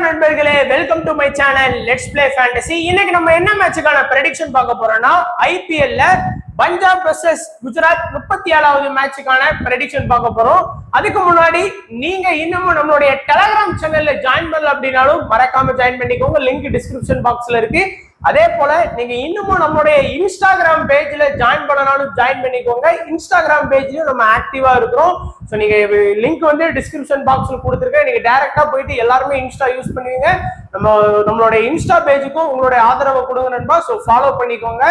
வணக்கம் நண்பர்களே, welcome to my channel let's play fantasy. இன்னைக்கு நம்ம என்ன மேட்சுக்கான ப்ரெடிக்ஷன் பார்க்க போறோம்னா ஐபிஎல்ல பஞ்சாப் வெர்சஸ் குஜராத் 37வது மேட்சுக்கான ப்ரெடிக்ஷன் பார்க்க போறோம். அதுக்கு முன்னாடி நீங்க இன்னமும் நம்மளுடைய டெலிகிராம் சேனல்ல ஜாயின் பண்ணல அப்படின்னாலும் மறக்காம ஜாயின் பண்ணிக்கோங்க. லிங்க் டிஸ்கிரிப்ஷன் பாக்ஸ்ல இருக்கு. அதே போல நீங்க இன்னமும் நம்மளுடைய இன்ஸ்டாகிராம் பேஜ்ல ஜாயின் பண்ணனாலும் ஜாயின் பண்ணிக்கோங்க. இன்ஸ்டாகிராம் பேஜ்லயும் நம்ம ஆக்டிவா இருக்கிறோம். ஸோ நீங்க லிங்க் வந்து டிஸ்கிரிப்ஷன் பாக்ஸ்ல கொடுத்துருக்கேன். நீங்க டைரக்டா போயிட்டு எல்லாருமே இன்ஸ்டா யூஸ் பண்ணுவீங்க. நம்மளுடைய இன்ஸ்டா பேஜுக்கும் உங்களுடைய ஆதரவை கொடுங்க நண்பா. ஸோ ஃபாலோ பண்ணிக்கோங்க.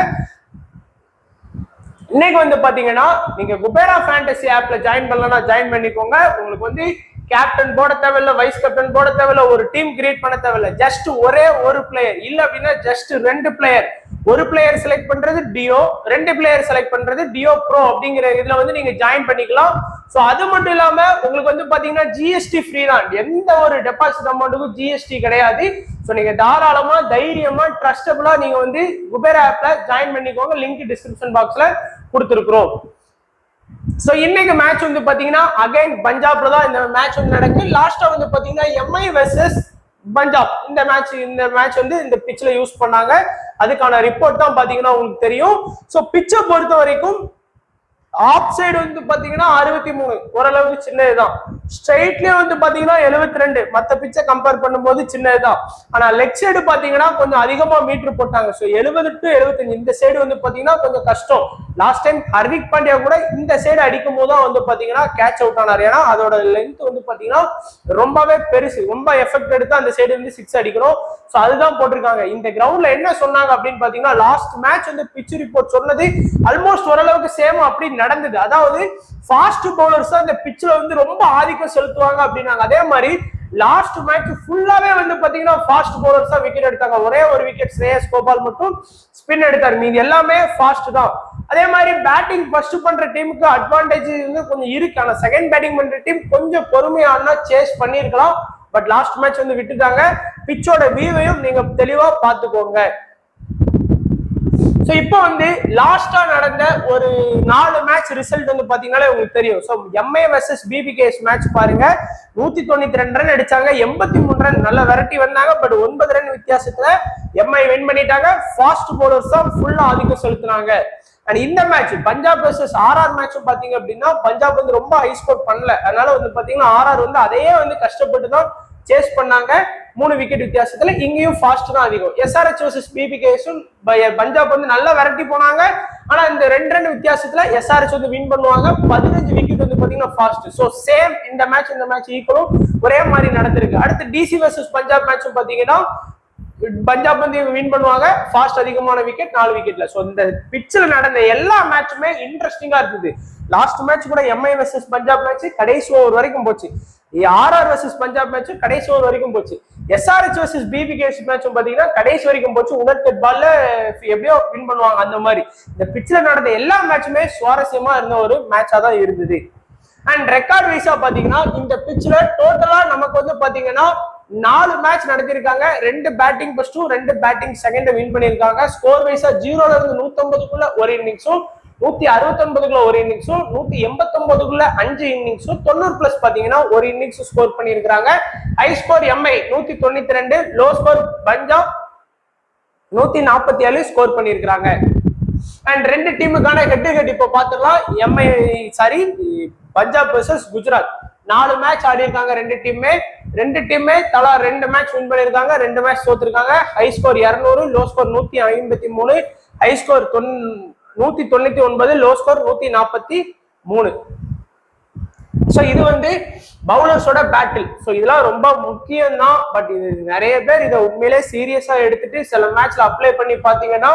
இன்னைக்கு வந்து பாத்தீங்கன்னா நீங்க குபேரா ஃபேண்டசி ஆப்ல ஜாயின் பண்ணலன்னா ஜாயின் பண்ணிக்கோங்க. உங்களுக்கு வந்து கேப்டன் போட தேவையில்ல, வைஸ் கேப்டன் போட தேவையில்ல, ஒரு டீம் கிரியேட் பண்ண தேவையில்ல. ஜஸ்ட் ஒரே ஒரு பிளேயர் இல்ல அப்படின்னா ஜஸ்ட் 2 பிளேயர், ஒரு பிளேயர் செலக்ட் பண்றது டியோ, 2 பிளேயர் செலக்ட் பண்றது டியோ ப்ரோ அப்படிங்கிற இதுல வந்து நீங்க ஜாயின் பண்ணிக்கலாம். சோ அது மட்டும் இல்லாம உங்களுக்கு வந்து பாத்தீங்கன்னா ஜிஎஸ்டி ஃப்ரீ தான். எந்த ஒரு டெபாசிட் அமௌண்ட்டுக்கும் ஜிஎஸ்டி கிடையாது. சோ நீங்க தாராளமா தைரியமா ட்ரஸ்டபிளா நீங்க வந்து குபேரா ஆப்ல ஜாயின் பண்ணிக்கோங்க. லிங்க் டிஸ்கிரிப்ஷன் பாக்ஸ்ல கொடுத்துருக்கிறோம். சோ இன்னைக்கு மேட்ச் வந்து பாத்தீங்கன்னா அகைன் பஞ்சாப்ல தான் இந்த மேட்ச் வந்து நடக்குது. லாஸ்டா வந்து பாத்தீங்கன்னா எம்ஐ வெர்சஸ் பஞ்சாப் இந்த மேட்ச் வந்து இந்த பிட்ச்ல யூஸ் பண்ணாங்க. அதுக்கான ரிப்போர்ட் தான் பாத்தீங்கன்னா உங்களுக்கு தெரியும். சோ பிட்சை பொறுத்த வரைக்கும் ஆஃப் சைடு வந்து பாத்தீங்கன்னா 63, ஓரளவுக்கு சின்னதுதான். ஸ்ட்ரைட்லயே வந்து பாத்தீங்கன்னா 72, மத்த பிச்சை கம்பேர் பண்ணும்போது சின்னதுதான். ஆனா லெக் சைடு பாத்தீங்கன்னா கொஞ்சம் அதிகமா மீட்டர் போட்டாங்க. ஸோ 70 to 75 இந்த சைடு வந்து பாத்தீங்கன்னா கொஞ்சம் கஷ்டம். லாஸ்ட் டைம் ஹர்திக் பாண்டியா கூட இந்த சைடு அடிக்கும் போதுதான் வந்து பாத்தீங்கன்னா கேட்ச் அவுட் ஆனார். ஏன்னா அதோட லென்த் வந்து பாத்தீங்கன்னா ரொம்பவே பெருசு, ரொம்ப எஃபெக்ட் எடுத்து அந்த சைடு வந்து 6 அடிக்கணும். ஸோ அதுதான் போட்டிருக்காங்க. இந்த கிரவுண்ட்ல என்ன சொன்னாங்க அப்படின்னு பாத்தீங்கன்னா லாஸ்ட் மேட்ச் வந்து பிச் ரிப்போர்ட் சொன்னது ஆல்மோஸ்ட் ஓரளவுக்கு சேம் அப்படி நடந்தது. அதாவது ஃபாஸ்ட் பவுலர்ஸ் தான் இந்த பிட்ச்ல வந்து ரொம்ப ஆதிக்கம் செலுத்துவாங்க அப்படின்னாங்க. அதே மாதிரி லாஸ்ட் மேட்ச் ஃபுல்லாவே வந்து பாத்தீங்கன்னா ஃபாஸ்ட் பவுலர்ஸ் தான் விக்கெட் எடுத்தாங்க. ஒரே ஒரு விக்கெட் ஸ்ரேயஸ் கோபால் மட்டும் ஸ்பின் எடுத்தார். மீதி எல்லாமே ஃபாஸ்ட் தான். அதே மாதிரி பேட்டிங் ஃபர்ஸ்ட் பண்ற டீமுக்கு அட்வான்டேஜ் வந்து கொஞ்சம் இருக்கு. ஆனா செகண்ட் பேட்டிங் பண்ற டீம் கொஞ்சம் பொறுமையானா சேஸ் பண்ணிருக்கலாம். பட் லாஸ்ட் மேட்ச் வந்து விட்டுட்டாங்க. பிச்சோட வியூவையும் நீங்க தெளிவா பாத்துக்கோங்க. சோ இப்போ வந்து லாஸ்டா நடந்த ஒரு 4 மேட்ச் ரிசல்ட் வந்து பாத்தீங்கன்னா உங்களுக்கு தெரியும். So Mi versus PBKS match பாருங்க. 192 ரன் அடிச்சாங்க, 83 ரன் நல்ல வெரைட்டி வந்தாங்க. பட் 9 ரன் வித்தியாசத்துல எம்ஐ வின் பண்ணிட்டாங்க. ஃபாஸ்ட் பவுலர்ஸ் தான் ஃபுல்லா ஆதிக்கம் செலுத்தினாங்க. அண்ட் இந்த மேட்ச் பஞ்சாப் வெர்சஸ் ஆர்ஆர் மேட்சும் பாத்தீங்க அப்படின்னா பஞ்சாப் வந்து ரொம்ப ஹை ஸ்கோர் பண்ணல. அதனால வந்து பாத்தீங்கன்னா ஆர்ஆர் வந்து அதையே வந்து கஷ்டப்பட்டு தான் சேஸ் பண்ணாங்க. 3 விக்கெட் வித்தியாசத்துல. இங்கேயும் ஃபாஸ்ட் தான் அதிகம். எஸ்ஆர்எச் வெர்சஸ் பிபிகேஎஸும் பஞ்சாப் வந்து நல்லா விரட்டி போனாங்க. ஆனா இந்த 2 ரன் வித்தியாசத்துல எஸ்ஆர்எச் வந்து வின் பண்ணுவாங்க. 15 விக்கெட் வந்து பாத்தீங்கன்னா ஃபாஸ்ட். சோ சேம் இந்த மேட்ச் ஈக்குவலும் ஒரே மாதிரி நடந்திருக்கு. அடுத்து டிசி வெர்சஸ் பஞ்சாப் மேட்சும் பாத்தீங்கன்னா பஞ்சாப் வந்து வின் பண்ணுவாங்க. ஃபாஸ்ட் அதிகமான விக்கெட் 4 விக்கெட்ல. சோ இந்த பிட்ச்ல நடந்த எல்லா மேட்சுமே இன்ட்ரெஸ்டிங்கா இருக்குது. லாஸ்ட் மேட்ச் கூட எம்ஐ வெர்சஸ் பஞ்சாப் மேட்ச் கடைசி ஓவர் வரைக்கும் போச்சு. ஆர்ஆர் வெர்சஸ் பஞ்சாப் மேட்ச் கடைசி ஓவர் வரைக்கும் போச்சு. எஸ்ஆர்எச் வெர்சஸ் பிபிகேஎஸ் மேட்சும் பாத்தீங்கன்னா கடைசி வரைக்கும் போச்சு. உணர்த்தட் பால்ல எப்படியோ வின் பண்ணுவாங்க. அந்த மாதிரி இந்த பிட்ச்ல நடந்த எல்லா மேட்சுமே சுவாரஸ்யமா இருந்த ஒரு மேட்சா தான் இருந்தது. அண்ட் ரெக்கார்ட் வைஸா பாத்தீங்கன்னா இந்த பிட்ச்ல டோட்டலா நமக்கு வந்து பாத்தீங்கன்னா 4 மேட்ச் நடத்திருக்காங்க. 2 பேட்டிங் ஃபர்ஸ்டும் 2 பேட்டிங் செகண்ட் வின் பண்ணிருக்காங்க. ஸ்கோர் வைஸா 0ல இருந்து 150க்குள்ள ஒரு இன்னிங்ஸும், 169க்குள்ள ஒரு இன்னிங்ஸும், 189க்குள்ள 5 இன்னிங்ஸும், 90+ பாத்தீங்கன்னா ஒரு இன்னிங்ஸ் ஸ்கோர் பண்ணிருக்காங்க. High score Mi 192, low score Punjab 147 score பண்ணிருக்காங்க. அண்ட் 2 டீமுக்கான ஹெட் டு ஹெட் இப்போ பாத்துடலாம். பஞ்சாப் வெர்சஸ் குஜராத் 4 மேட்ச் ஆடி இருக்காங்க. 2 டீமே தலா 2 மேட்ச் வின் பண்ணிருக்காங்க. 2 மேட்ச் தோத்துருக்காங்க. High score 200, low score 153, high score 199, low score 143. So இது வந்து பவுலர்ஸோட பேட்டில். சோ இதெல்லாம் ரொம்ப முக்கியம் தான். பட் இது நிறைய பேர் இதை உண்மையிலே சீரியஸா எடுத்துட்டு சில மேட்ச்ல அப்ளை பண்ணி பாத்தீங்கன்னா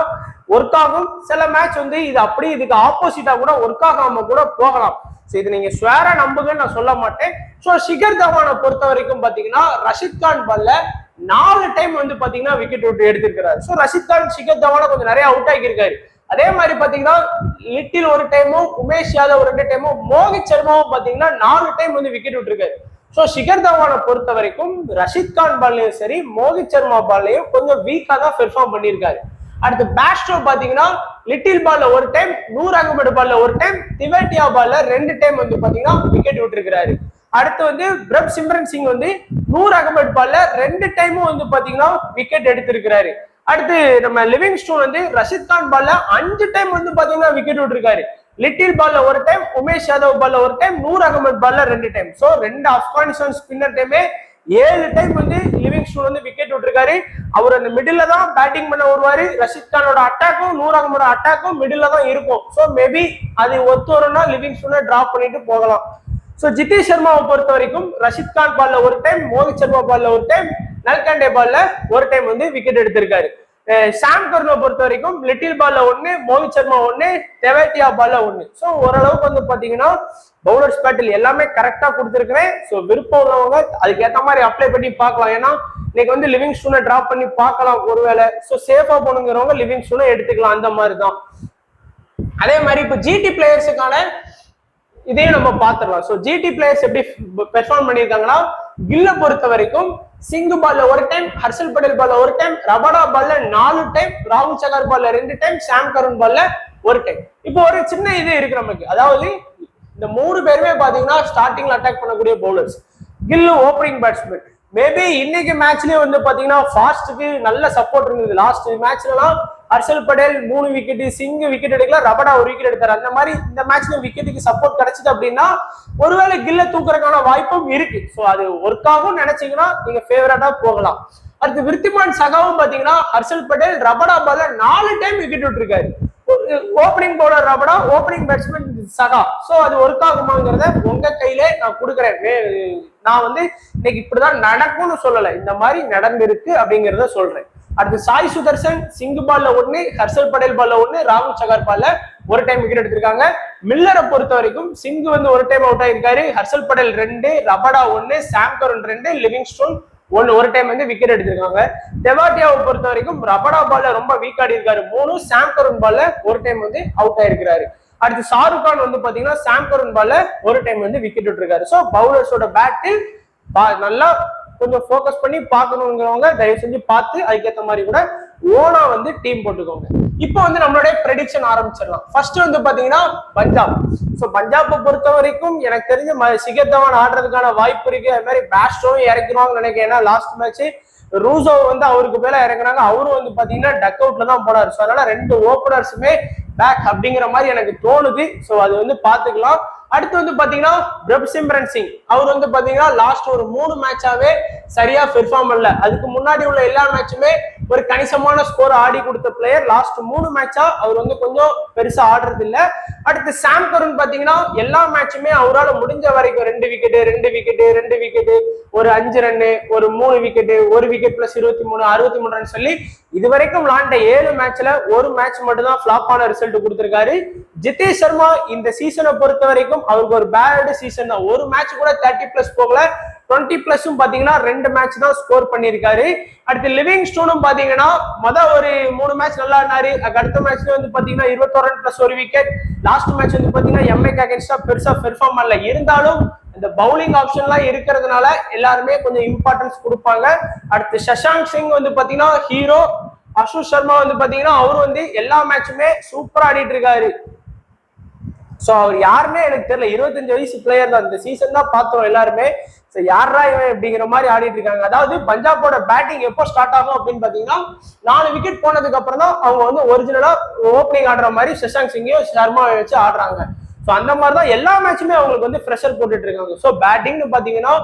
ஒர்க் ஆகும். சில மேட்ச் வந்து இது அப்படியே இதுக்கு ஆப்போசிட்டா கூட ஒர்க் ஆகாம கூட போகலாம். இது நீங்க ஸ்வேரா நம்புங்கன்னு நான் சொல்ல மாட்டேன். சோ ஷிகர் தவானை பொறுத்த வரைக்கும் பாத்தீங்கன்னா ரஷித் கான் பால்ல 4 டைம் வந்து பாத்தீங்கன்னா விக்கெட் விட்டு எடுத்திருக்கிறாரு. சோ ரஷித் கான் ஷிகர் தவானை கொஞ்சம் நிறைய அவுட் ஆகியிருக்காரு. அதே மாதிரி பாத்தீங்கன்னா லிட்டில் ஒரு டைமும், உமேஷ் யாதவ் 2 டைமும், மோஹித் சர்மாவும் பாத்தீங்கன்னா 4 டைம் வந்து விக்கெட் விட்டுருக்காரு. சோ ஷிகர் தவானை பொறுத்த வரைக்கும் ரஷித் கான் பால்லையும் சரி, மோஹித் சர்மா பால்லையும் கொஞ்சம் வீக்கா தான் பெர்ஃபார்ம் பண்ணியிருக்காரு. அடுத்து பேஸ்டோ பாத்தீங்கன்னா லிட்டில் பால்ல ஒரு டைம், நூர் அகமது பால்ல ஒரு டைம், திவேட்டியா பால்ல 2 டைம் வந்து பாத்தீங்கன்னா விக்கெட் விட்டுருக்காரு. அடுத்து வந்து பிரப் சிம்ரன் சிங் வந்து 100 அகமட் பால்ல 2 டைமும் வந்து பாத்தீங்கன்னா விக்கெட் எடுத்திருக்கிறாரு. அடுத்து நம்ம லிவிங்ஸ்டோன் வந்து ரஷித் கான் பால்ல 5 டைம் வந்து பாத்தீங்கன்னா விக்கெட் விட்டுருக்காரு. லிட்டில் பால்ல ஒரு டைம், உமேஷ் யாதவ் பால்ல ஒரு டைம், நூர் அகமது பால்ல 2 டைம். சோ 2 ஆப்கானிஸ்தான் ஸ்பின்னர் டைமே 7 டைம் வந்து லிவிங்ஸ்டோன் வந்து விக்கெட் விட்டுருக்காரு. அவர் அந்த மிடில்ல தான் பேட்டிங் பண்ண வருவாரு. ரஷித் கானோட அட்டாக்கும் நூர் அகமது அட்டாக்கும் மிடில்ல தான் இருக்கும். சோ மேபி அது ஒத்து வரும்னா லிவிங்ஸ்டோனை டிராப் பண்ணிட்டு போகலாம். சோ ஜிதேஷ் சர்மாவை பொறுத்த வரைக்கும் ரஷித் கான் பால்ல ஒரு டைம், மோஹித் சர்மா பால்ல ஒரு டைம், நல்கண்டே பால்ல ஒரு டைம் வந்து விக்கெட் எடுத்திருக்காரு. சாம் கர்னை பொறுத்த வரைக்கும் லிட்டில் பால்ல 1, மோஹித் சர்மா 1, தெவேட்டியா பால்ல 1. சோ ஓரளவுக்கு வந்து பாத்தீங்கன்னா பவுலர்ஸ் பேட்டில் எல்லாமே கரெக்டா கொடுத்துருக்கிறேன். சோ விருப்பம் உள்ளவங்க அதுக்கு ஏத்த மாதிரி அப்ளை பண்ணி பார்க்கலாம். ஏன்னா இன்னைக்கு வந்து லிவிங்ஸ்டோனை டிராப் பண்ணி பார்க்கலாம் ஒருவேளை. சோ சேஃபா போனுங்கிறவங்க லிவிங்ஸ்டோனை எடுத்துக்கலாம். அந்த மாதிரி தான். அதே மாதிரி இப்போ ஜிடி பிளேயர்ஸுக்கான இதையும் நம்ம பாத்துடலாம். சோ ஜிடி பிளேயர்ஸ் எப்படி பெர்ஃபார்ம் பண்ணிருக்காங்கன்னா, கில்ல பொறுத்த வரைக்கும் சிங்கு பால்ல ஒரு டைம், ஹர்ஷல் பட்டேல் பால்ல ஒரு டைம், ரபடா பால்ல 4 டைம், ராகுல் சகர் பால்ல 2 டைம், சாம் கருண் பால்ல ஒரு டைம். இப்போ ஒரு சின்ன இது இருக்கு நமக்கு. அதாவது இந்த 3 பேருமே பாத்தீங்கன்னா ஸ்டார்டிங்ல அட்டாக் பண்ணக்கூடிய bowlers. Gill opening batsman. Maybe இன்னைக்கு மேட்ச்லயே வந்து பாத்தீங்கன்னா ஃபாஸ்ட்டுக்கு நல்ல சப்போர்ட் இருந்தது. லாஸ்ட் மேட்ச்லாம் ஹர்ஷல் பட்டேல் 3 விக்கெட், சிங் விக்கெட் எடுக்கல, ரபடா 1 விக்கெட் எடுத்தாரு. அந்த மாதிரி இந்த மேட்ச்ல விக்கெட்டுக்கு சப்போர்ட் கிடைச்சது அப்படின்னா ஒருவேளை கில்ல தூக்குறதுக்கான வாய்ப்பும் இருக்கு. சோ அது ஒர்க் ஆகும் நினைச்சீங்கன்னா நீங்க ஃபேவரட்டா போகலாம். அடுத்து விருத்திமான் சகாவும் பாத்தீங்கன்னா ஹர்ஷல் பட்டேல் ரபடா பால்ல 4 டைம் விக்கெட் விட்டுருக்காரு. Opening bowler Rabada, opening batsman சகா. சோ அது ஒர்க் ஆகுமாங்கிறத உங்க கையில நான் கொடுக்குறேன். நான் வந்து இன்னைக்கு இப்படிதான் நடக்கும்னு சொல்லல, இந்த மாதிரி நடந்திருக்கு அப்படிங்கிறத சொல்றேன். அடுத்து சாய் சுதர்சன் சிங்கு பால்ல 1, ஹர்ஷல் பட்டேல் பால்ல 1, ராகுல் சகர் பால்ல ஒரு டைம் விக்கெட் எடுத்திருக்காங்க. மில்லரை பொறுத்த வரைக்கும் சிங்கு வந்து ஒரு டைம் அவுட் ஆயிருக்காரு, Harshal Patel 2, Rabada 1, Sam Curran 2, Livingstone ஒரு டைம் வந்து விக்கெட் எடுத்திருக்காங்க. தெவாட்டியாவை பொறுத்த வரைக்கும் ரபடா பால்ல ரொம்ப வீக் ஆடி இருக்காரு 3, சாம் கருண் பால்ல ஒரு டைம் வந்து அவுட் ஆயிருக்கிறாரு. அடுத்து ஷாருக் கான் வந்து பாத்தீங்கன்னா சாம் கருண் பால்ல ஒரு டைம் வந்து விக்கெட் விட்டுருக்காரு. சோ பவுலர்ஸோட பேட்டில் நல்லா கொஞ்சம் ஃபோக்கஸ் பண்ணி பார்க்கணுங்கிறவங்க தயவு செஞ்சு பார்த்து அதுக்கேற்ற மாதிரி கூட ஓனா வந்து டீம் போட்டுக்கோங்க. இப்போ வந்து நம்மளுடைய ப்ரெடிக்ஷன் ஆரம்பிச்சிடலாம். ஃபர்ஸ்ட் வந்து பாத்தீங்கன்னா பஞ்சாப். ஸோ பஞ்சாப்பை பொறுத்த வரைக்கும் எனக்கு தெரிஞ்ச சிகர் தவான் ஆடுறதுக்கான வாய்ப்பு இருக்கு. அது மாதிரி பேஸ்டோவும் இறக்கிடுவாங்கன்னு நினைக்கிறேன். ஏன்னா லாஸ்ட் மேட்ச் ரூசோ வந்து அவருக்கு மேல இறங்குறாங்க. அவரும் வந்து பாத்தீங்கன்னா டக் அவுட்ல தான் போனாரு. ஸோ அதனால 2 ஓப்பனர்ஸுமே பேக் அப்படிங்கிற மாதிரி எனக்கு தோணுது. ஸோ அது வந்து பாத்துக்கலாம். அடுத்து வந்து பாத்தீங்கன்னா பிரப் சிம்ரன் சிங் அவர் வந்து பாத்தீங்கன்னா லாஸ்ட் ஒரு 3 மேட்சாவே சரியா பெர்ஃபார்ம் பண்ணல. அதுக்கு முன்னாடி உள்ள எல்லா மேட்சுமே ஒரு கணிசமான ஸ்கோர் ஆடி கொடுத்த பிளேயர். லாஸ்ட் 3 மேட்சா அவர் வந்து கொஞ்சம் பெருசா ஆடுறது இல்ல. அடுத்து சாம் கருண் பாத்தீங்கன்னா எல்லா மேட்சுமே அவரால் முடிஞ்ச வரைக்கும் 2 விக்கெட், 2 விக்கெட், 2 விக்கெட், ஒரு 5 ரன்னு, ஒரு 3 விக்கெட், 1 விக்கெட் பிளஸ் 23, 63 ரன் சொல்லி இது வரைக்கும் விளாண்ட 7 மேட்ச்ல ஒரு மேட்ச் மட்டும் தான் ஃபிளாப் ஆன ரிசல்ட் கொடுத்திருக்காரு. ஜிதேஷ் சர்மா இந்த சீசனை பொறுத்த வரைக்கும் அவருக்கு ஒரு பேட் சீசன் தான். ஒரு மேட்ச் கூட 30+ போகல. 20+ பாத்தீங்கன்னா 2 மேட்ச் தான் ஸ்கோர் பண்ணிருக்காரு. அடுத்து லிவிங்ஸ்டோனும் பாத்தீங்கன்னா ஒரு 3 மேட்ச் நல்லா ஆனாரு. அடுத்த மேட்ச்ல வந்து பாத்தீங்கன்னா 21 run plus 1 wicket. Last match வந்து பாத்தீங்கன்னா எம்ஐக்கு அகைன்ஸ்டா பெருசா பெர்ஃபார்ம் பண்ணல. இருந்தாலும் இந்த பவுலிங் ஆப்ஷன்லாம் இருக்கிறதுனால எல்லாருமே கொஞ்சம் இம்பார்ட்டன்ஸ் கொடுப்பாங்க. அடுத்து சஷாங்க் சிங் வந்து பாத்தீங்கன்னா ஹீரோ. அசோக் சர்மா வந்து பாத்தீங்கன்னா அவரு வந்து எல்லா மேட்சுமே சூப்பரா ஆடிட்டு இருக்காரு. சோ அவர் யாருமே எனக்கு தெரியல, 25 வயசு பிளேயர் தான். இந்த சீசன் தான் பார்த்தோம் எல்லாருமே. யாரா இவன் அப்படிங்கிற மாதிரி ஆடிட்டு இருக்காங்க. அதாவது பஞ்சாபோட பேட்டிங் எப்போ ஸ்டார்ட் ஆகும் அப்படின்னு பாத்தீங்கன்னா 4 விக்கெட் போனதுக்கு அப்புறம் தான் அவங்க வந்து ஒரிஜினலா ஓப்பனிங் ஆடுற மாதிரி சஷாங்க் சிங்கையும் சர்மாவை வச்சு ஆடுறாங்க. ஸோ அந்த மாதிரி தான் எல்லா மேட்சுமே அவங்களுக்கு வந்து ப்ரெஷர் போட்டுட்டு இருக்காங்க. ஸோ பேட்டிங்னு பாத்தீங்கன்னா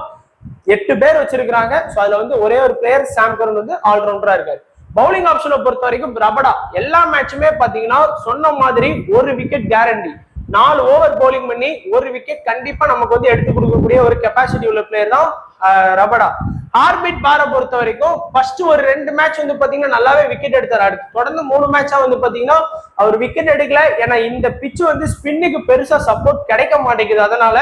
8 பேர் வச்சிருக்காங்க. ஸோ அதுல வந்து ஒரே ஒரு பிளேயர் சாம் கருண் வந்து ஆல்ரவுண்டரா இருக்காரு. பவுலிங் ஆப்ஷனை பொறுத்த வரைக்கும் ரபடா எல்லா மேட்சுமே பாத்தீங்கன்னா சொன்ன மாதிரி 1 விக்கெட் கேரண்டி. 4 ஓவர் பவுலிங் பண்ணி 1 விக்கெட் கண்டிப்பா நமக்கு வந்து எடுத்து கொடுக்கக்கூடிய ஒரு கெப்பாசிட்டி உள்ள பிளேயர் தான் ரபடா. ஹார்பிட் பாரை பொறுத்த வரைக்கும் ஃபர்ஸ்ட் ஒரு 2 மேட்ச் வந்து பாத்தீங்கன்னா நல்லாவே விக்கெட் எடுத்தாரு. தொடர்ந்து 3 மேட்சா வந்து பாத்தீங்கன்னா அவர் விக்கெட் எடுக்கல. ஏன்னா இந்த பிச்சு வந்து ஸ்பின்னுக்கு பெருசா சப்போர்ட் கிடைக்க மாட்டேங்குது. அதனால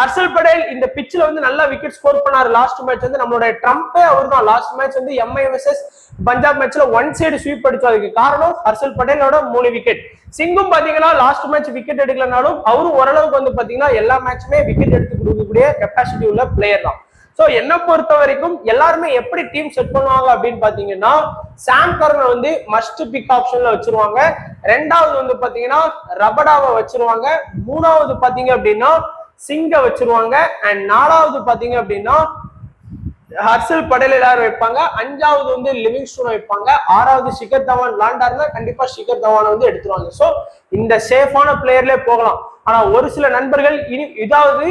ஹர்ஷல் பட்டேல் இந்த பிச்சில் வந்து நல்லா விக்கெட் ஸ்கோர் பண்ணாரு. லாஸ்ட் மேட்ச் வந்து நம்மளுடைய ட்ரம்பே அவர் தான். லாஸ்ட் மேட்ச் வந்து எம்ஐ வெர்சஸ் பஞ்சாப் மேட்ச்ல 1 சைடு ஸ்வீப் அடிச்சோம். அதுக்கு காரணம் ஹர்ஷல் பட்டேலோட 3 விக்கெட். சிங்கும் பாத்தீங்கன்னா லாஸ்ட் மேட்ச் விக்கெட் எடுக்கலனாலும் அவரும் ஓரளவுக்கு வந்து பாத்தீங்கன்னா எல்லா மேட்சுமே விக்கெட் எடுத்து கொடுக்கக்கூடிய கெப்பாசிட்டி உள்ள பிளேயர் தான். சோ என்ன பொறுத்த வரைக்கும் எல்லாருமே எப்படி டீம் செட் பண்ணுவாங்க அப்படின்னு பாத்தீங்கன்னா சாம் கர்னை வந்து மஸ்ட் பிக் ஆப்ஷன்ல வச்சிருவாங்க. 2வது வந்து பாத்தீங்கன்னா ரபடாவை வச்சிருவாங்க. 3வது பாத்தீங்க அப்படின்னா சிங்க வச்சிருவாங்க. அண்ட் 4வது பாத்தீங்க அப்படின்னா ஹர்ஷல் படேல் எல்லாரும் வைப்பாங்க. 5வது வந்து லிவிங்ஸ்டோன் வைப்பாங்க. 6வது ஷிகர் தவான் விளாண்டாருன்னா கண்டிப்பா ஷிகர் தவான் வந்து எடுத்துருவாங்க. சோ இந்த சேஃபான பிளேயர்லயே போகலாம். ஆனா ஒரு சில நண்பர்கள் இதாவது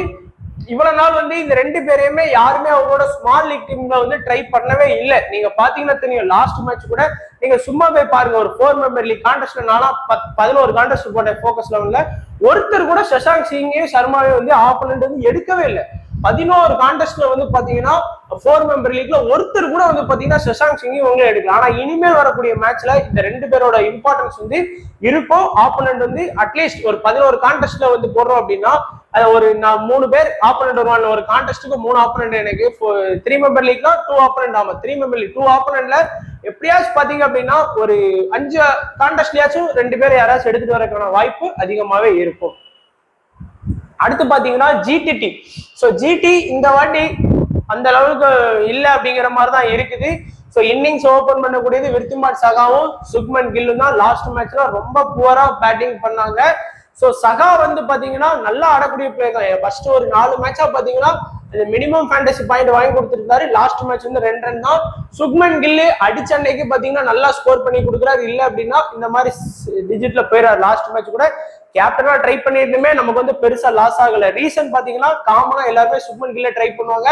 இவ்வளவு நாள் வந்து இந்த 2 பேரையுமே யாருமே அவங்களோட ஸ்மால் லீக் டீம்ல வந்து ட்ரை பண்ணவே இல்லை. நீங்க பாத்தீங்கன்னா தெரியும், லாஸ்ட் மேட்ச் கூட நீங்க சும்மா போய் பாருங்க, ஒரு 4 மெம்பர் லீக் கான்டெஸ்ட்ல நானா 11 கான்டெஸ்ட் போட்டேன் ஃபோக்கஸ் லெவல்ல. ஒருத்தர் கூட சஷாங்க் சிங்கையும் சர்மாவையும் வந்து ஆப்போனன்ட் வந்து எடுக்கவே இல்லை. 11 கான்டெஸ்ட்ல வந்து பாத்தீங்கன்னா 4 மெம்பர் லீக்ல ஒருத்தர் கூட வந்து பாத்தீங்கன்னா சஷாங்க் சிங் இவங்க எடுக்கல. ஆனா இனிமேல் வரக்கூடிய மேட்ச்ல இந்த 2 பேரோட இம்பார்ட்டன்ஸ் வந்து இருக்கும். ஆப்போனன்ட் வந்து அட்லீஸ்ட் ஒரு 11 கான்டெஸ்ட்ல வந்து போடுறோம் அப்படின்னா அது ஒரு 3 பேர் ஆப்போனன்ட் வருவாங்க. ஒரு கான்டெஸ்ட்டுக்கு 3 ஆப்போனன்ட். எனக்கு 3 மெம்பர் லீக்னா 2 ஆப்போனன்ட். ஆமா 3 மெம்பர் லீக் 2 ஆப்போனன்ட்ல எப்படியாச்சும் பாத்தீங்க அப்படின்னா ஒரு 5 கான்டெஸ்ட்லயாச்சும் 2 பேர் யாராச்சும் எடுத்துட்டு வரக்கான வாய்ப்பு அதிகமாவே இருக்கும். அடுத்து பாத்தீங்கன்னா ஜிடி. சோ ஜிடி இந்த வாட்டி அந்த அளவுக்கு இல்ல அப்படிங்கிற மாதிரி தான் இருக்குது. சோ இன்னிங்ஸ் ஓபன் பண்ணக்கூடியது விருத்திமான் சகாவும் சுக்மன் கில்லும் தான். லாஸ்ட் மேட்ச்ல ரொம்ப புவரா பேட்டிங் பண்ணாங்க. சோ சகா வந்து பாத்தீங்கன்னா நல்லா ஆடக்கூடிய பிளேயர் தான். ஃபர்ஸ்ட் ஒரு 4 மேட்சா பாத்தீங்கன்னா மினிமம் ஃபேண்டசி பாயிண்ட் வாங்கி கொடுத்துருக்காரு. லாஸ்ட் மேட்ச் வந்து 2 ரன் தான். சுக்மன் கில்லு அடிச்ச அன்னைக்கு பாத்தீங்கன்னா நல்லா ஸ்கோர் பண்ணி கொடுக்குறாரு. இல்ல அப்படின்னா இந்த மாதிரி டிஜிட்ல போயிடாரு. லாஸ்ட் மேட்ச் கூட கேப்டனா ட்ரை பண்ணிட்டுமே நமக்கு வந்து பெருசா லாஸ் ஆகல. ரீசன் பாத்தீங்கன்னா காமனா எல்லாருமே சுக்மன் கில்ல ட்ரை பண்ணுவாங்க.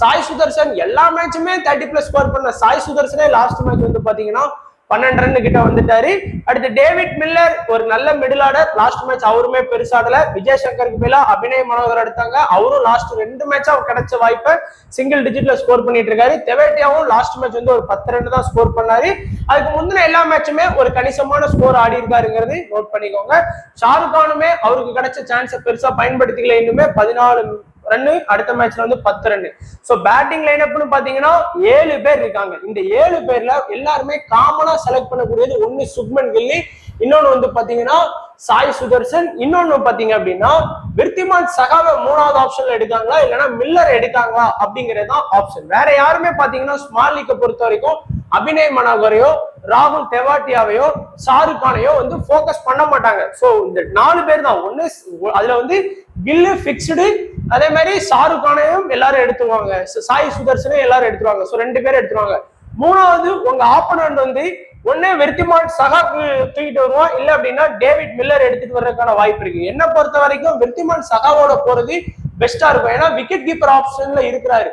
சாய் சுதர்சன் எல்லா மேட்சுமே 30+ ஸ்கோர் பண்ண சாய் சுதர்சனே லாஸ்ட் மேட்ச் வந்து பாத்தீங்கன்னா 12 ரன் கிட்ட வந்துட்டாரு. அடுத்து டேவிட் மில்லர் ஒரு நல்ல மிடில் ஆர்டர். லாஸ்ட் மேட்ச் அவருமே பெருசாடல. விஜய் சங்கருக்கு மேல அபிநய் மனோகர் எடுத்தாங்க. அவரும் லாஸ்ட் 2 மேட்சா கிடைச்ச வாய்ப்பை சிங்கிள் டிஜிட்ல ஸ்கோர் பண்ணிட்டு இருக்காரு. தெவேட்டியாவும் லாஸ்ட் மேட்ச் வந்து ஒரு 10 ரன் தான் ஸ்கோர் பண்ணாரு. அதுக்கு முந்தின எல்லா மேட்சுமே ஒரு கணிசமான ஸ்கோர் ஆடி இருக்காருங்கிறது நோட் பண்ணிக்கோங்க. ஷாருக் கானுமே அவருக்கு கிடைச்ச சான்ஸை பெருசா பயன்படுத்திக்கல. இன்னுமே 14 ரன், அடுத்த மேட்ச்ல வந்து 10 ரன். சோ பேட்டிங் லைனப்னு பாத்தீங்கன்னா 7 பேர் இருக்காங்க. இந்த 7 பேர்ல எல்லாருமே காமனா செலக்ட் பண்ணக்கூடியது ஒன்னு சுக்மன் கில்லி, இன்னொன்னு வந்து பாத்தீங்கன்னா சாய் சுதர்சன், இன்னொன்னு பாத்தீங்க அப்படின்னா விருத்திமான் சகாவை 3வது ஆப்ஷன்ல எடுக்காங்களா இல்லைன்னா மில்லர் எடுக்காங்களா அப்படிங்கறதுதான் ஆப்ஷன். வேற யாருமே பாத்தீங்கன்னா ஸ்மால் லீக்கை பொறுத்த வரைக்கும் அபிநய் மனோகரையோ ராகுல் தெவாட்டியாவையோ ஷாருக் கானையோ வந்து போக்கஸ் பண்ண மாட்டாங்க. சோ இந்த 4 பேர் தான். ஒண்ணு அதுல வந்து கில்லு பிக்ஸ்டு, அதே மாதிரி ஷாருக் கானையும் எல்லாரும் எடுத்துருவாங்க, சாய் சுதர்சனையும் எல்லாரும் எடுத்துருவாங்க. சோ 2 பேரும் எடுத்துருவாங்க. 3வது உங்க ஆப்போனன்ட் வந்து ஒன்னே விருத்திமான் சகாக்கு தூக்கிட்டு வருவான், இல்ல அப்படின்னா டேவிட் மில்லர் எடுத்துட்டு வர்றதுக்கான வாய்ப்பு இருக்கு. என்ன பொறுத்த வரைக்கும் விருத்திமான் சகாவோட போறது பெஸ்டா இருக்கும். ஏன்னா விக்கெட் கீப்பர் ஆப்ஷன்ல இருக்கிறாரு.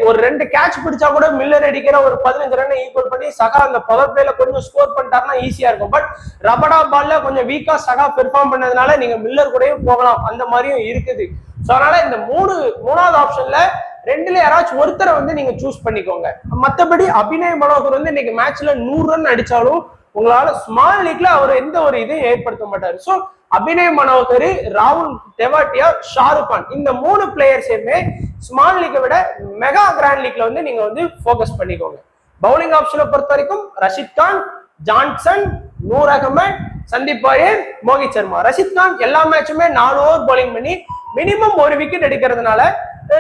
ஒரு 2 கேட்ச் பிடிச்சா கூட மில்லர் அடிக்கிற ஒரு 15 ரன் ஈக்குவல் பண்ணி சகா அந்த பவர் பிளேல கொஞ்சம் ஸ்கோர் பண்ணிட்டாருன்னா ஈஸியா இருக்கும். பட் ரபடா பால்ல கொஞ்சம் வீக்கா சகா பெர்ஃபார்ம் பண்ணதுனால நீங்க மில்லர் கூடயும் போகலாம், அந்த மாதிரியும் இருக்குது. சோ அதனால இந்த 3வது ஆப்ஷன்ல 2ல யாராச்சும் ஒருத்தரை வந்து நீங்க சூஸ் பண்ணிக்கோங்க. மத்தபடி அபிநய் மனோகர் வந்து இன்னைக்கு மேட்ச்ல 100 ரன் அடிச்சாலும் உங்களால ஸ்மால் லீக்ல அவர் எந்த ஒரு இதையும் ஏற்படுத்த மாட்டாரு. சோ அபிநய் மனோகர், ராகுல் தெவாட்டியா, ஷாருக் கான் இந்த 3 பிளேயர்ஸுமே ஸ்மால் லீக்கை விட மெகா கிராண்ட் லீக்ல வந்து நீங்க வந்து போக்கஸ் பண்ணிக்கோங்க. பவுலிங் ஆப்ஷனை பொறுத்த வரைக்கும் ரஷித் கான், ஜான்சன், நூர் அகமட், சந்தீப் வாரியர், மோகித் சர்மா. ரஷித் கான் எல்லா மேட்சுமே 4 ஓவர் பவுலிங் பண்ணி மினிமம் 1 விக்கெட் எடுக்கிறதுனால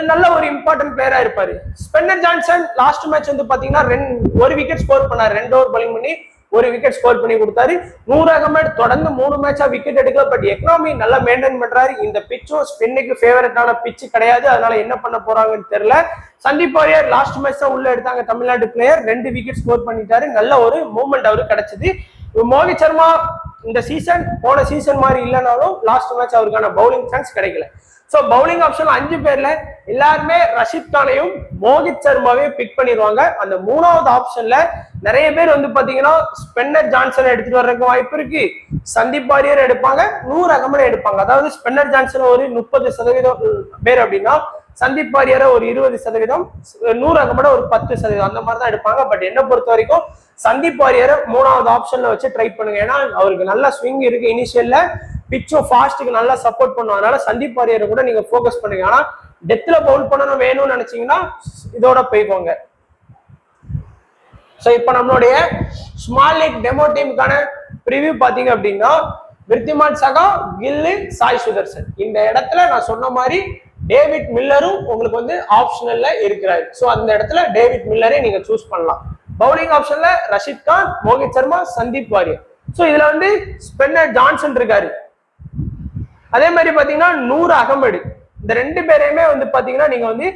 நல்ல ஒரு இம்பார்ட்டன்ட் பிளேயரா இருப்பாரு. ஸ்பென்னர் ஜான்சன் லாஸ்ட் மேட்ச் வந்து பாத்தீங்கன்னா 1 விக்கெட் ஸ்கோர் பண்ணாரு. 2 ஓவர் பவுலிங் பண்ணி 1 விக்கெட் ஸ்கோர் பண்ணி கொடுத்தாரு. நூர் அகமட் தொடர்ந்து 3 மேட்சா விக்கெட் எடுக்கல. பட் எக்கனாமி நல்லா மெயின்டைன் பண்றாரு. இந்த பிச்சும் ஸ்பின்னுக்கு ஃபேவரட்டான பிச்சு கிடையாது. அதனால என்ன பண்ண போறாங்கன்னு தெரியல. சந்தீப் வாரியர் லாஸ்ட் மேட்ச் தான் உள்ள எடுத்தாங்க, தமிழ்நாடு பிளேயர். 2 விக்கெட் ஸ்கோர் பண்ணிட்டாரு. நல்ல ஒரு மூவ்மெண்ட் அவருக்கு கிடைச்சது. மோகித் சர்மா இந்த சீசன் போன சீசன் மாதிரி இல்லைனாலும் லாஸ்ட் மேட்ச் அவருக்கான பவுலிங் சான்ஸ் கிடைக்கல. சோ பவுலிங் ஆப்ஷன் 5 பேர்ல எல்லாருமே ரஷித் கானையும் மோகித் சர்மாவையும் பிக் பண்ணிடுவாங்க. அந்த 3வது ஆப்ஷன்ல நிறைய பேர் வந்து பாத்தீங்கன்னா ஸ்பென்னர் ஜான்சன் எடுத்துட்டு வர்றதுக்கு வாய்ப்பு இருக்கு. சந்தீப் வாரியர் எடுப்பாங்க, நூர் அகமட் எடுப்பாங்க. அதாவது ஸ்பென்னர் ஜான்சன் ஒரு 30% பேர் அப்படின்னா சந்தீப் வாரியரை ஒரு 20%, நூர் அகமட் ஒரு 10% அந்த மாதிரி தான் எடுப்பாங்க. பட் என்ன பொறுத்த வரைக்கும் சந்தீப் வாரியரை 3வது ஆப்ஷன்ல வச்சு ட்ரை பண்ணுங்க. ஏன்னா அவருக்கு நல்ல ஸ்விங் இருக்கு. இனிஷியல்ல பிச்சும் ஃபாஸ்ட்டுக்கு நல்லா சப்போர்ட் பண்ணும். அதனால சந்தீப் வாரியரை கூட நீங்க போக்கஸ் பண்ணுங்க. ஆனா டெத்ல பவுல் பண்ணணும் வேணும்னு நினைச்சீங்கன்னா இதோட போய்க்கோங்க. சோ இப்போ நம்மளுடைய ஸ்மால் லீக் டெமோ டீமுக்கான ப்ரிவியூ பாத்தீங்க அப்படின்னா விருத்திமான் சகா, கில்லு, சாய் சுதர்சன். இந்த இடத்துல நான் சொன்ன மாதிரி டேவிட் மில்லரும் உங்களுக்கு வந்து ஆப்ஷனல்ல இருக்கிறாரு. சோ அந்த இடத்துல டேவிட் மில்லரை நீங்க சூஸ் பண்ணலாம். பவுலிங் ஆப்ஷன்ல ரஷித் கான், மோகித் சர்மா, சந்தீப் வாரியர். சோ இதுல வந்து ஸ்பென்னர் ஜான்சன் இருக்காரு. அதே மாதிரி பாத்தீங்கன்னா நூர் அகமட், இந்த 2 பேரையுமே வந்து பாத்தீங்கன்னா நீங்க வந்து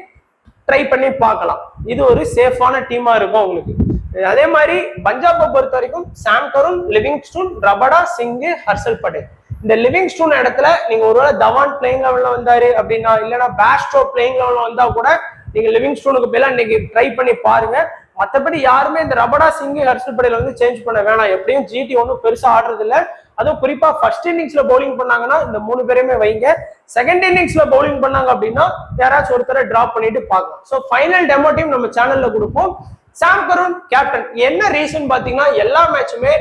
ட்ரை பண்ணி பார்க்கலாம். இது ஒரு சேஃபான டீமா இருக்கும் உங்களுக்கு. அதே மாதிரி பஞ்சாபை பொறுத்த வரைக்கும் சாம் கருண், லிவிங்ஸ்டோன், ரபடா, சிங், ஹர்ஷல் பட்டேல். இந்த லிவிங்ஸ்டோன் இடத்துல நீங்க ஒருவேளை தவான் பிளேயிங் லெவல்ல வந்தாரு அப்படின்னா, இல்லைன்னா பேஸ்டோ பிளேயிங் லெவல்ல வந்தா கூட நீங்க லிவிங்ஸ்டோனுக்கு பதிலா இன்னைக்கு ட்ரை பண்ணி பாருங்க. மற்றபடி யாருமே இந்த ரபடா, சிங், ஹர்ஷல் பட்டேல் வந்து சேஞ்ச் பண்ண வேணாம். எப்படியும் ஜிடி ஒன்றும் பெருசா ஆடுறது இல்லை. அதுவும் குறிப்பா ஃபர்ஸ்ட் இன்னிங்ஸ்ல பவுலிங் பண்ணாங்கன்னா இந்த 3 பேருமே வைங்க. செகண்ட் இன்னிங்ஸ்ல பவுலிங் பண்ணாங்க அப்படின்னா யாராச்சும் ஒருத்தரை டிராப் பண்ணிட்டு பார்க்கலாம். ஸோ ஃபைனல் டெமோ டீம் நம்ம சேனல்ல கொடுப்போம். சாம் கருண் கேப்டன். என்ன ரீசன் பாத்தீங்கன்னா எல்லா மேட்சுமே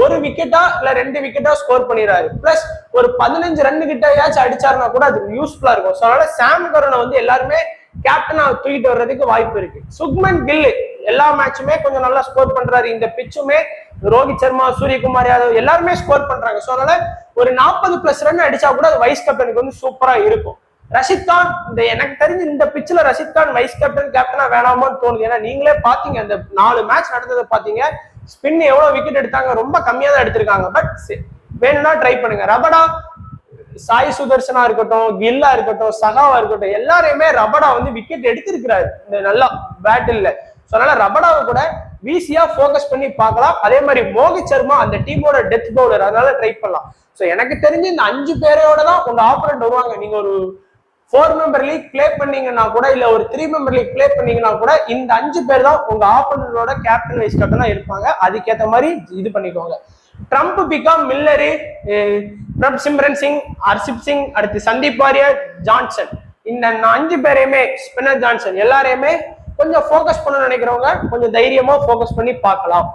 1 விக்கெட்டா இல்ல 2 விக்கெட்டா ஸ்கோர் பண்ணிடுறாரு. பிளஸ் ஒரு 15 ரன் கிட்டயாச்சும் அடிச்சாருன்னா கூட அது யூஸ்ஃபுல்லா இருக்கும். ஸோ அதனால சாம் கருணை வந்து எல்லாருமே கேப்டனா தூக்கிட்டு வர்றதுக்கு வாய்ப்பு இருக்கு. சுக்மன் கில் எல்லா மேட்சுமே கொஞ்சம் நல்லா ஸ்கோர் பண்றாரு. இந்த பிச்சுமே ரோஹித் சர்மா, சூரியகுமார் யாதவ் எல்லாருமே ஸ்கோர் பண்றாங்க. ஸோ அதனால ஒரு 40+ ரன் அடிச்சா கூட அது வைஸ் கேப்டனுக்கு வந்து சூப்பரா இருக்கும். ரஷித் கான், இந்த எனக்கு தெரிஞ்சு இந்த பிச்சில் ரஷித் கான் வைஸ் கேப்டனா வேணாமான்னு தோணுது. ஏன்னா நீங்களே பாத்தீங்க அந்த 4 மேட்ச் நடந்ததை பாத்தீங்க. ஸ்பின் எவ்வளவு விக்கெட் எடுத்தாங்க, ரொம்ப கம்மியா தான் எடுத்திருக்காங்க. பட் வேணும்னா ட்ரை பண்ணுங்க. ரபடா, சாய் சுதர்சனா இருக்கட்டும், கில்லா இருக்கட்டும், சகாவா இருக்கட்டும், எல்லாரையுமே ரபடா வந்து விக்கெட் எடுத்திருக்கிறாரு இந்த நல்லா பேட்டில். ஸோ அதனால ரபடாவை கூட ஈஸியா ஃபோக்கஸ் பண்ணி பார்க்கலாம். அதே மாதிரி மோகித் சர்மா அந்த டீமோட டெத் பவுலர், அதனால ட்ரை பண்ணலாம். ஸோ எனக்கு தெரிஞ்சு இந்த 5 பேரோட தான் உங்க ஆப்போனன்ட் வருவாங்க. நீங்க ஒரு 4 மெம்பர் லீக் பிளே பண்ணீங்கன்னா கூட, இல்ல ஒரு 3 மெம்பர் லீக் பிளே பண்ணீங்கன்னா கூட இந்த 5 பேர் தான் உங்க ஆப்போனன்டோட கேப்டன் வைஸ் கேப்டனா இருப்பாங்க. அதுக்கேற்ற மாதிரி இது பண்ணிக்கோங்க. Trump, BCom, மில்லரி, Simran Singh, heirship Singh, அடுத்து சந்தீப் வாரியர், ஜான்சன், இந்த 5 பேரையுமே, ஸ்பின்னர் ஜான்சன் எல்லாரையுமே கொஞ்சம் ஃபோக்கஸ் பண்ண நினைக்கிறவங்க கொஞ்சம் தைரியமா ஃபோக்கஸ் பண்ணி பார்க்கலாம்.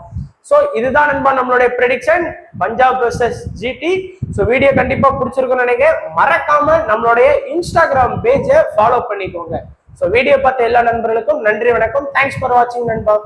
ஸோ இதுதான் நண்பா நம்மளுடைய prediction Punjab versus GT. So video கண்டிப்பா பிடிச்சிருக்குன்னு நினைக்கிறேன். மறக்காம நம்மளுடைய இன்ஸ்டாகிராம் பேஜை ஃபாலோ பண்ணிக்கோங்க. ஸோ வீடியோ பார்த்த எல்லா நண்பர்களுக்கும் நன்றி, வணக்கம். தேங்க்ஸ் ஃபார் வாட்சிங் நண்பா.